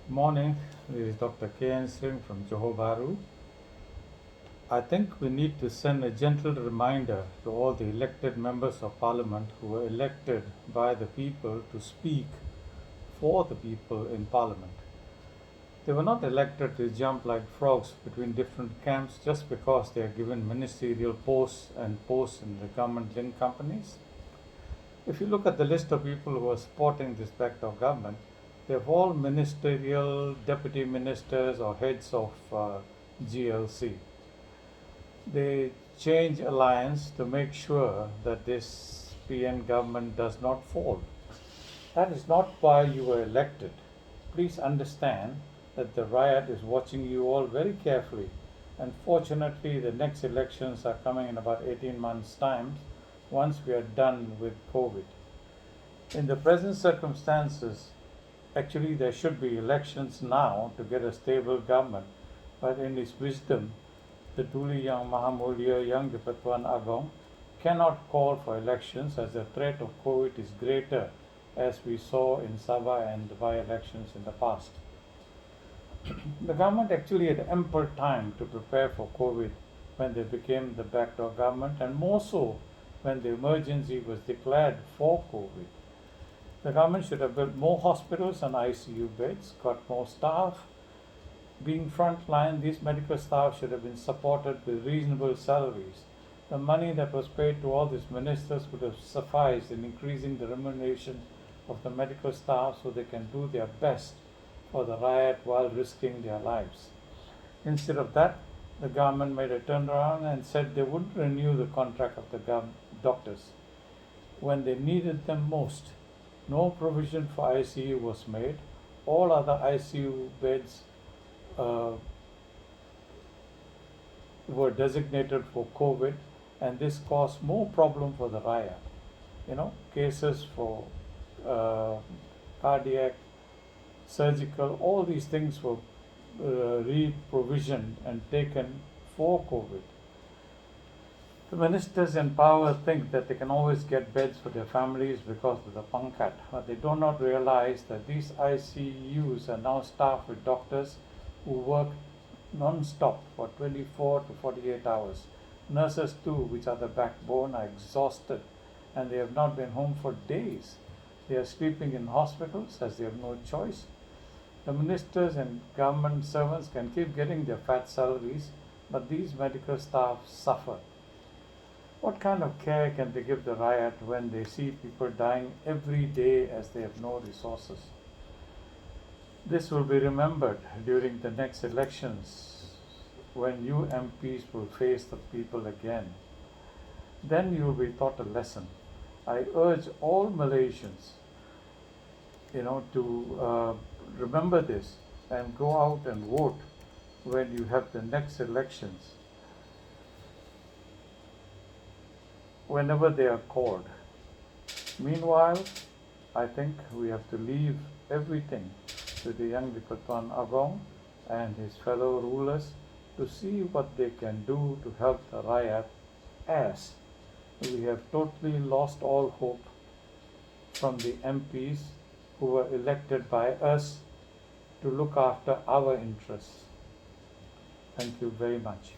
Morning, this is Dr. K.N. Singh from Johor Bahru. I think we need to send a gentle reminder to all the elected members of parliament who were elected by the people to speak for the people in parliament. They were not elected to jump like frogs between different camps just because they are given ministerial posts and posts in the government linked companies. If you look at the list of people who are supporting this backdoor government, they're all ministerial deputy ministers or heads of GLC. They change alliance to make sure that this PN government does not fall. That is not why you were elected. Please understand that the riot is watching you all very carefully. And fortunately, the next elections are coming in about 18 months' time once we are done with COVID. In the present circumstances, actually, there should be elections now to get a stable government. But in his wisdom, the Tuli Yang Mahamulia Yang di Pertuan Agong cannot call for elections as the threat of COVID is greater, as we saw in Sabah and the by-elections in the past. The government actually had ample time to prepare for COVID when they became the backdoor government, and more so when the emergency was declared for COVID. The government should have built more hospitals and ICU beds, got more staff. Being frontline, these medical staff should have been supported with reasonable salaries. The money that was paid to all these ministers would have sufficed in increasing the remuneration of the medical staff so they can do their best for the riot while risking their lives. Instead of that, the government made a turnaround and said they wouldn't renew the contract of the doctors when they needed them most. No provision for ICU was made. All other ICU beds were designated for COVID, and this caused more problem for the riot. Cases for cardiac, surgical, all these things were re-provisioned and taken for COVID. The ministers in power think that they can always get beds for their families because of the pangkat, but they do not realize that these ICUs are now staffed with doctors who work non-stop for 24 to 48 hours. Nurses too, which are the backbone, are exhausted and they have not been home for days. They are sleeping in hospitals as they have no choice. The ministers and government servants can keep getting their fat salaries, but these medical staff suffer. What kind of care can they give the riot when they see people dying every day as they have no resources? This will be remembered during the next elections when you MPs will face the people again. Then you will be taught a lesson. I urge all Malaysians, to remember this and go out and vote when you have the next elections, whenever they are called. Meanwhile, I think we have to leave everything to the Yang di Pertuan Agong and his fellow rulers to see what they can do to help the riot, as we have totally lost all hope from the MPs who were elected by us to look after our interests. Thank you very much.